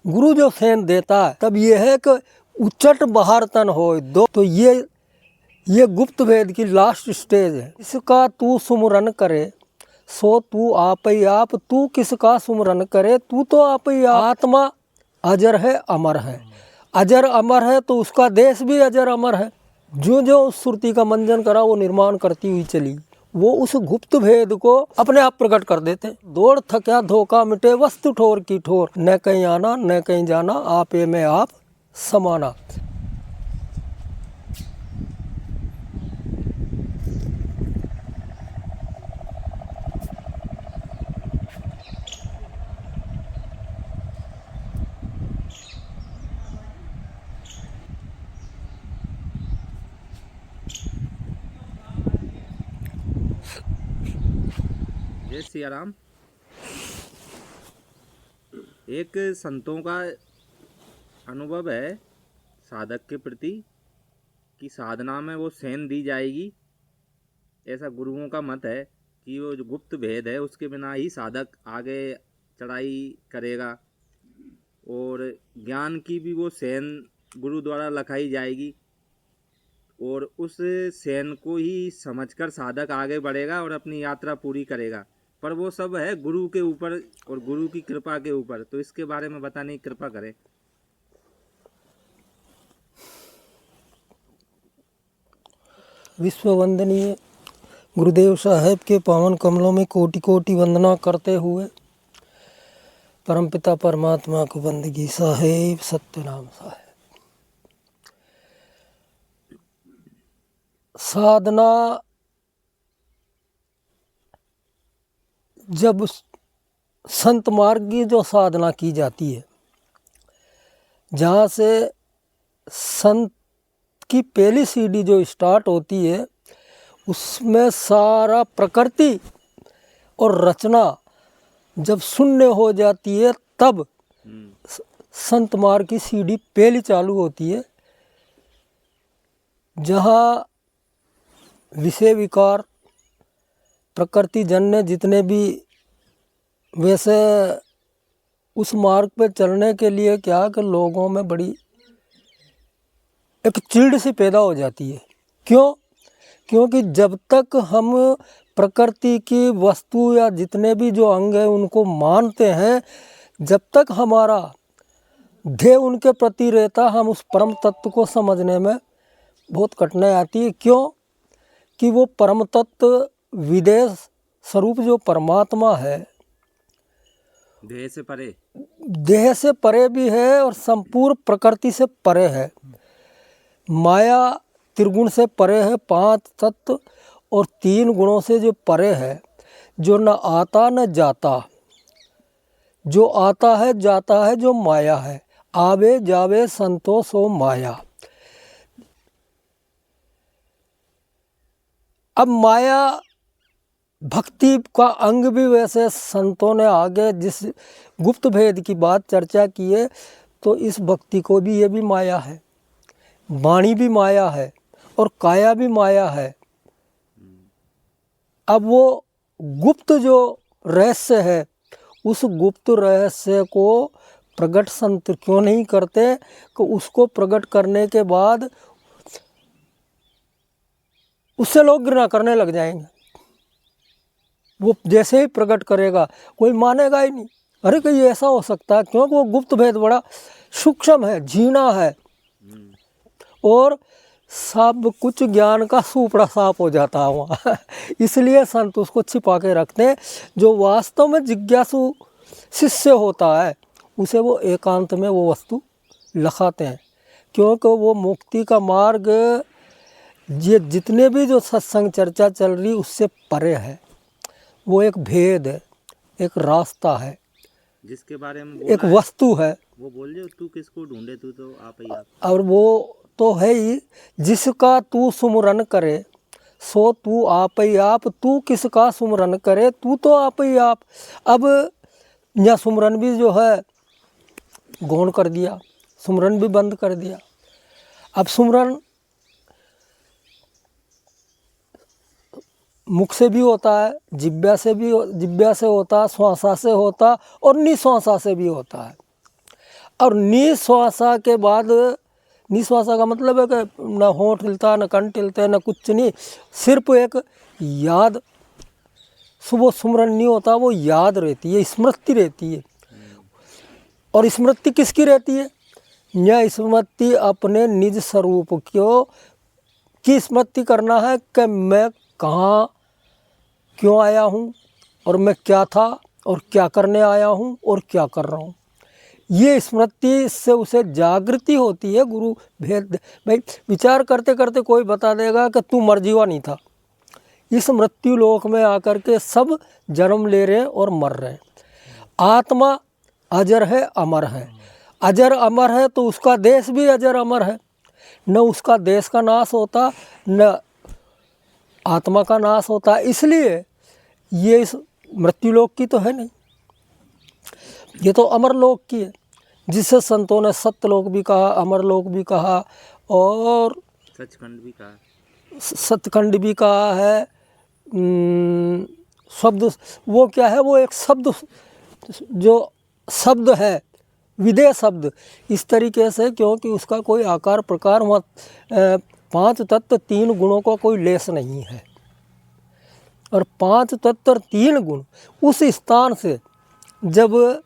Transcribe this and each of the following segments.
गुरु जो सेन देता है तब ये है कि उच्चट बाहर तन हो दो। तो ये गुप्त भेद की लास्ट स्टेज है। इसका तू सुमरन करे सो तू आप ही आप, तू किसका सुमरन करे तू तो आप ही आप। आत्मा अजर है अमर है, अजर अमर है तो उसका देश भी अजर अमर है। जो जो उस सुरती का मंजन करा वो निर्माण करती हुई चली, वो उस गुप्त भेद को अपने आप प्रकट कर देते। दौड़ थका धोखा मिटे वस्तु ठोर की ठोर, न कहीं आना न कहीं जाना आपे में आप समाना। जय सिया राम। एक संतों का अनुभव है साधक के प्रति कि साधना में वो सेन दी जाएगी। ऐसा गुरुओं का मत है कि वो जो गुप्त भेद है उसके बिना ही साधक आगे चढ़ाई करेगा, और ज्ञान की भी वो सेन गुरु द्वारा लखाई जाएगी, और उस सेन को ही समझकर साधक आगे बढ़ेगा और अपनी यात्रा पूरी करेगा। पर वो सब है गुरु के ऊपर और गुरु की कृपा के ऊपर। तो इसके बारे में बताने की कृपा करें। विश्व वंदनीय गुरुदेव साहेब के पावन कमलों में कोटि कोटि वंदना करते हुए परमपिता परमात्मा को बंदगी साहेब सत्यनाम साहेब। साधना जब संत मार्ग की जो साधना की जाती है, जहाँ से संत की पहली सीढ़ी जो स्टार्ट होती है, उसमें सारा प्रकृति और रचना जब शून्य हो जाती है तब संत मार्ग की सीढ़ी पहली चालू होती है। जहाँ विषय विकार प्रकृति जन्य जितने भी, वैसे उस मार्ग पे चलने के लिए क्या कि लोगों में बड़ी एक चिढ़ सी पैदा हो जाती है। क्यों? क्योंकि जब तक हम प्रकृति की वस्तु या जितने भी जो अंग हैं उनको मानते हैं, जब तक हमारा ध्येय उनके प्रति रहता, हम उस परम तत्व को समझने में बहुत कठिनाई आती है। क्यों? कि वो परम तत्व विदेश स्वरूप जो परमात्मा है, देह से परे, देह से परे भी है और संपूर्ण प्रकृति से परे है। माया त्रिगुण से परे है, 5 तत्व और 3 गुणों से जो परे है, जो न आता न जाता, जो आता है जाता है जो माया है, आवे जावे संतोष हो माया। अब माया भक्ति का अंग भी वैसे संतों ने आगे जिस गुप्त भेद की बात चर्चा की है, तो इस भक्ति को भी ये भी माया है, वाणी भी माया है और काया भी माया है। अब वो गुप्त जो रहस्य है, उस गुप्त रहस्य को प्रकट संत क्यों नहीं करते कि उसको प्रकट करने के बाद उससे लोग घृणा करने लग जाएंगे। वो जैसे ही प्रकट करेगा कोई मानेगा ही नहीं। अरे कहीं ऐसा हो सकता है, क्योंकि वो गुप्त भेद बड़ा सूक्ष्म है, जीना है, और सब कुछ ज्ञान का सुपड़ा साफ हो जाता है वहाँ। इसलिए संत उसको छिपा के रखते हैं। जो वास्तव में जिज्ञासु शिष्य होता है उसे वो एकांत में वो वस्तु लखाते हैं, क्योंकि वो मुक्ति का मार्ग ये जितने भी जो सत्संग चर्चा चल रही उससे परे है। वो एक भेद है, एक रास्ता है, जिसके बारे में एक वस्तु है। वो बोल रहे तू किसको ढूंढे, तू तो आप ही आप। और वो तो है ही, जिसका तू सुमरन करे सो तू आप ही आप, तू किसका सुमरन करे तू तो आप ही आप। अब यह सुमरन भी जो है गौण कर दिया, सुमरन भी बंद कर दिया। अब सुमरन मुख से भी होता है, जिब्या से होता है, श्वासा से होता और निश्वासा से भी होता है। और निश्वासा के बाद, निश्वासा का मतलब है कि न होंठ हिलता, न कंठ हिलते, न कुछ नहीं, सिर्फ एक याद, सुबह सुमरन नहीं होता, वो याद रहती है, स्मृति रहती है। और स्मृति किसकी रहती है? यह स्मृति अपने निज स्वरूप की स्मृति करना है कि मैं कहाँ क्यों आया हूँ, और मैं क्या था, और क्या करने आया हूँ, और क्या कर रहा हूँ। ये स्मृति से उसे जागृति होती है। गुरु भेद भाई विचार करते करते कोई बता देगा कि तू मर जीवा नहीं था। इस मृत्यु लोक में आकर के सब जन्म ले रहे और मर रहे। आत्मा अजर है, अमर है। अजर अमर है तो उसका देश भी अजर अमर है। न उसका देश का नाश होता, न आत्मा का नाश होता। इसलिए ये इस मृत्युलोक की तो है नहीं, ये तो अमरलोक की है, जिसे संतों ने सत्यलोक भी कहा, अमरलोक भी कहा, और सचखंड भी कहा, सतखंड भी कहा है। शब्द वो क्या है, वो एक शब्द, जो शब्द है, विदेह शब्द, इस तरीके से, क्योंकि उसका कोई आकार प्रकार वहाँ 5 तत्व 3 गुणों का कोई लेस नहीं है। और 5 तत्व और 3 गुण उस स्थान से जब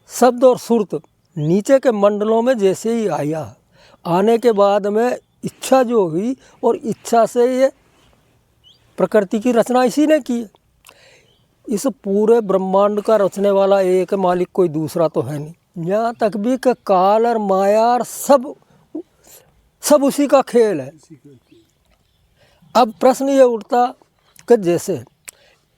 शब्द और सुरत नीचे के मंडलों में जैसे ही आया, आने के बाद में इच्छा जो हुई, और इच्छा से ये प्रकृति की रचना इसी ने की है। इस पूरे ब्रह्मांड का रचने वाला एक मालिक, कोई दूसरा तो है नहीं। यहाँ तक भी कि काल और माया और सब उसी का खेल है। अब प्रश्न ये उठता कि जैसे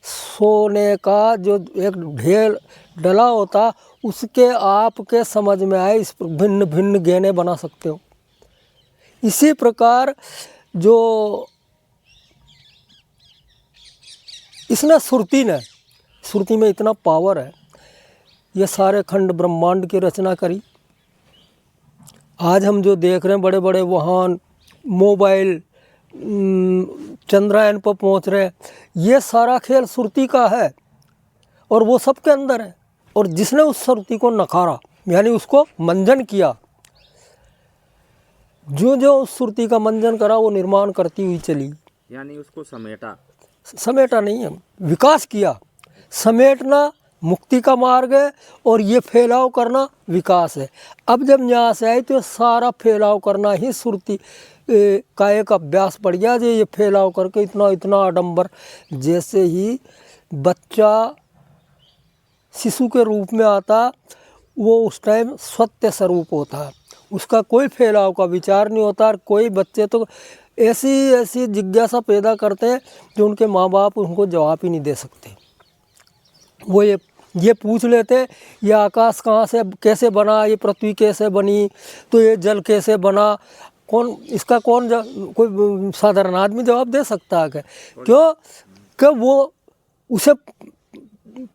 सोने का जो एक ढेर डला होता, उसके आपके समझ में आए इस भिन्न भिन्न गहने बना सकते हो। इसी प्रकार जो इसने सुरती में इतना पावर है, ये सारे खंड ब्रह्मांड की रचना करी। आज हम जो देख रहे हैं, बड़े बड़े वाहन, मोबाइल, चंद्रायन पर पहुंच रहे, ये सारा खेल सुरती का है, और वो सबके अंदर है। और जिसने उस सुरती को नखारा, यानी उसको मंजन किया, जो जो उस सुरती का मंजन करा, वो निर्माण करती हुई चली। यानी उसको समेटा नहीं है, विकास किया। समेटना मुक्ति का मार्ग है, और ये फैलाव करना विकास है। अब जब यहाँ से आई तो सारा फैलाव करना ही सुरती का एक अभ्यास पड़ गया। जो ये फैलाव करके इतना इतना आडंबर, जैसे ही बच्चा शिशु के रूप में आता, वो उस टाइम सत्य स्वरूप होता है, उसका कोई फैलाव का विचार नहीं होता। और कोई बच्चे तो ऐसी जिज्ञासा पैदा करते हैं जो उनके माँ बाप उनको जवाब ही नहीं दे सकते। वो ये पूछ लेते, ये आकाश कहाँ से कैसे बना, ये पृथ्वी कैसे बनी, तो ये जल कैसे बना, इसका कोई साधारण आदमी जवाब दे सकता है? क्यों कि वो उसे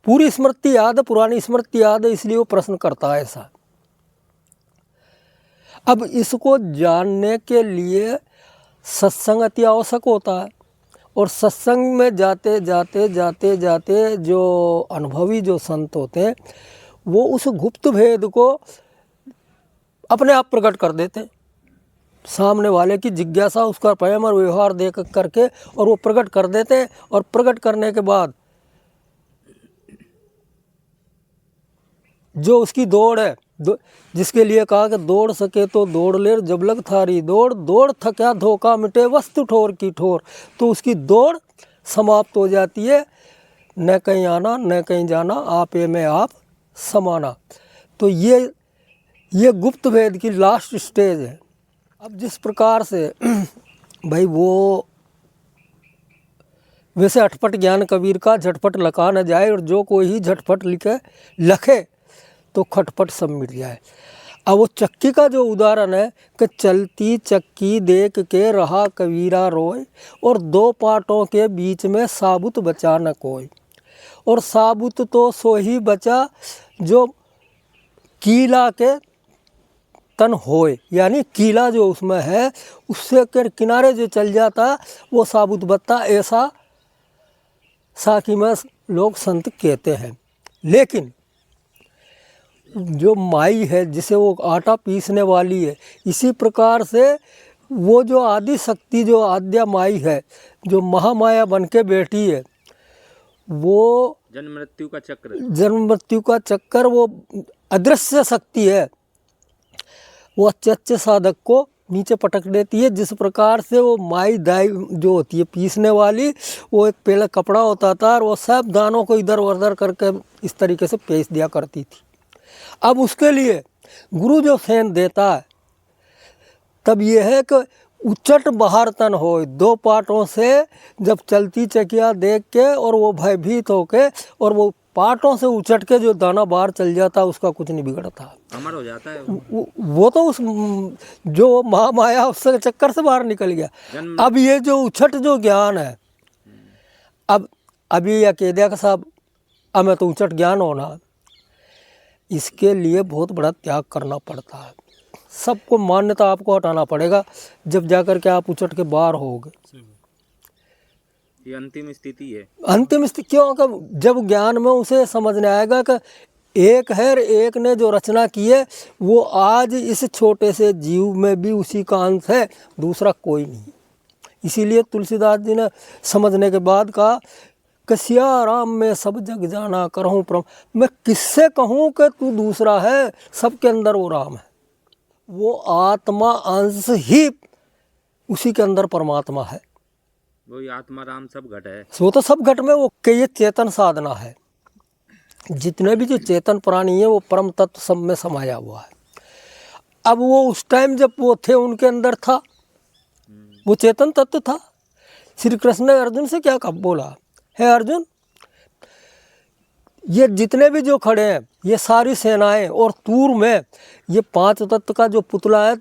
पूरी स्मृति याद है, पुरानी स्मृति याद है, इसलिए वो प्रश्न करता है ऐसा। अब इसको जानने के लिए सत्संग अति आवश्यक होता है। और सत्संग में जाते जाते जो अनुभवी जो संत होते हैं, वो उस गुप्त भेद को अपने आप प्रकट कर देते, सामने वाले की जिज्ञासा, उसका प्रेम और व्यवहार देख करके, और वो प्रकट कर देते। और प्रकट करने के बाद जो उसकी दौड़ है, जिसके लिए कहा कि दौड़ सके तो दौड़ ले, जब लग थारी दौड़, दौड़ थका धोखा मिटे वस्तु ठोर की ठोर, तो उसकी दौड़ समाप्त हो जाती है। न कहीं आना न कहीं जाना, आपे में आप समाना। तो ये गुप्त भेद की लास्ट स्टेज है। अब जिस प्रकार से भाई वो वैसे अटपट ज्ञान कबीर का झटपट लखा न जाए, और जो कोई ही झटपट लखे तो खटपट सब मिट जाए। अब वो चक्की का जो उदाहरण है कि चलती चक्की देख के रहा कबीरा रोए, और 2 पाटों के बीच में साबुत बचा न कोई। और साबुत तो सो ही बचा जो कीला के तन होए, यानी कीला जो उसमें है उससे के किनारे जो चल जाता वो साबुत बत्ता, ऐसा साकी में लोग संत कहते हैं। लेकिन जो माई है जिसे वो आटा पीसने वाली है, इसी प्रकार से वो जो आदि शक्ति जो आद्या माई है, जो महामाया बन के बैठी है, वो जन्म मृत्यु का चक्र, जन्म मृत्यु का चक्कर, वो अदृश्य शक्ति है, वो अच्छे अच्छे साधक को नीचे पटक देती है। जिस प्रकार से वो माई दाई जो होती है पीसने वाली, वो एक पहले कपड़ा होता था और वो सब दानों को इधर उधर करके इस तरीके से पीस दिया करती थी। अब उसके लिए गुरु जो सेन देता है, तब ये है कि उचट बाहर तन हो, दो पाटों से जब चलती चकिया देख के और वो भयभीत होके और वो पाटों से उचट के जो दाना बाहर चल जाता, उसका कुछ नहीं बिगड़ता, अमर हो जाता है। वो तो उस जो महामाया उससे चक्कर से बाहर निकल गया। अब ये जो उछट जो ज्ञान है, अब ये अकेदिया का साहब अब मैं तो उचट ज्ञान होना, इसके लिए बहुत बड़ा त्याग करना पड़ता है। सबको मान्यता आपको हटाना पड़ेगा, जब जाकर के आप उचट के बाहर होगे। ये अंतिम स्थिति है। अंतिम स्थिति क्यों? जब ज्ञान में उसे समझने आएगा कि एक है, एक ने जो रचना की है, वो आज इस छोटे से जीव में भी उसी का अंश है, दूसरा कोई नहीं। इसीलिए तुलसीदास जी ने समझने के बाद कहा कि सिया राम में सब जग जाना करहूँ प्रम, मैं किससे कहूँ कि तू दूसरा है, सबके अंदर वो राम है। वो आत्मा अंश ही उसी के अंदर परमात्मा है। वही आत्मा राम सब घट है। वो तो सब घट में वो कि ये चेतन साधना है। जितने भी जो चेतन प्राणी है वो परम तत्व सब में समाया हुआ है। अब वो उस टाइम जब वो थे उनके अंदर था, वो चेतन तत्व था। श्री कृष्ण ने अर्जुन से क्या कब बोला, है अर्जुन, ये जितने भी जो खड़े हैं, ये सारी सेनाएं और तूर में ये पांच तत्व का जो पुतला है,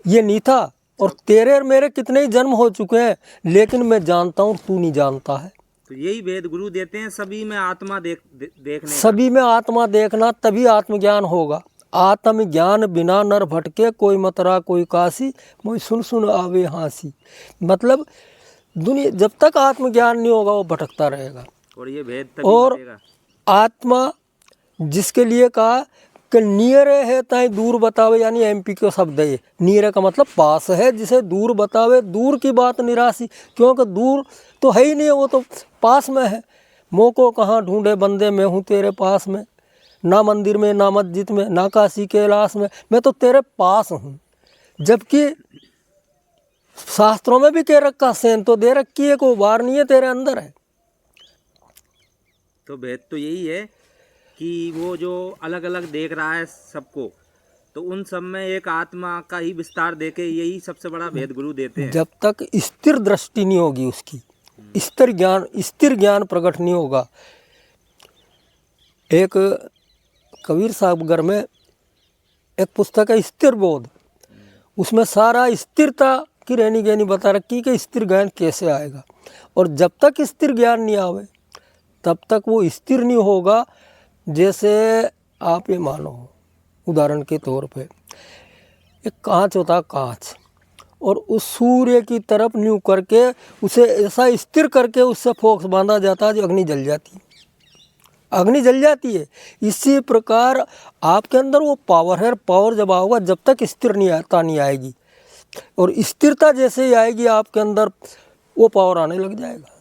ये नहीं था। और तेरे और मेरे कितने ही जन्म हो चुके हैं, लेकिन मैं जानता हूँ, तू नहीं जानता है। तो यही वेद गुरु देते हैं, सभी में आत्मा देखने, सभी में आत्मा देखना, तभी आत्मज्ञान होगा। आत्मज्ञान बिना नर भटके, कोई मतरा कोई काशी, मोई सुन सुन आवे हाँसी। मतलब दुनिया जब तक आत्मज्ञान नहीं होगा वो भटकता रहेगा। और ये भेद तभी और बचेगा। आत्मा जिसके लिए कहा कि नियरे है ताई दूर बतावे, यानी एमपी का शब्द है ये। नियरे का मतलब पास है, जिसे दूर बतावे, दूर की बात निराशी, क्योंकि दूर तो है ही नहीं है, वो तो पास में है। मोह को कहाँ ढूंढे बंदे, मैं हूँ तेरे पास में, ना मंदिर में ना मस्जिद में ना काशी कैलाश में, मैं तो तेरे पास हूँ। जबकि शास्त्रों में भी कह रखा, सेन तो दे रखी है, कोई बाहर नहीं है, तेरे अंदर है। तो भेद तो यही है कि वो जो अलग अलग देख रहा है सबको, तो उन सब में एक आत्मा का ही विस्तार देके यही सबसे बड़ा भेद गुरु देते हैं। जब तक स्थिर दृष्टि नहीं होगी उसकी, स्थिर ज्ञान प्रकट नहीं होगा। एक कबीर साहब में एक पुस्तक है स्थिर बोध, उसमें सारा स्थिरता की रहनी गहनी बता रखी कि स्थिर ज्ञान कैसे आएगा। और जब तक स्थिर ज्ञान नहीं आवे तब तक वो स्थिर नहीं होगा। जैसे आप ये मानो, उदाहरण के तौर पे एक कांच होता, कांच, और उस सूर्य की तरफ न्यू करके उसे ऐसा स्थिर करके उससे फोक्स बांधा जाता है जो अग्नि जल जाती है, अग्नि जल जाती है। इसी प्रकार आपके अंदर वो पावर है, पावर जब आओगा, जब तक स्थिर नहीं आएगी, और स्थिरता जैसे ही आएगी आपके अंदर वो पावर आने लग जाएगा।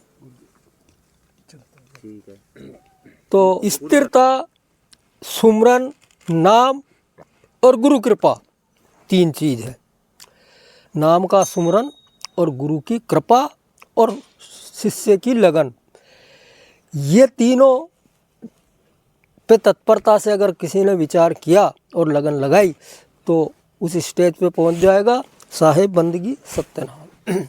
ठीक है। तो स्थिरता, सुमरन, नाम और गुरु कृपा, तीन चीज है। नाम का सुमरन और गुरु की कृपा और शिष्य की लगन, ये तीनों पे तत्परता से अगर किसी ने विचार किया और लगन लगाई तो उस स्टेज पे पहुंच जाएगा साहेब बंदगी सत्यनारायण।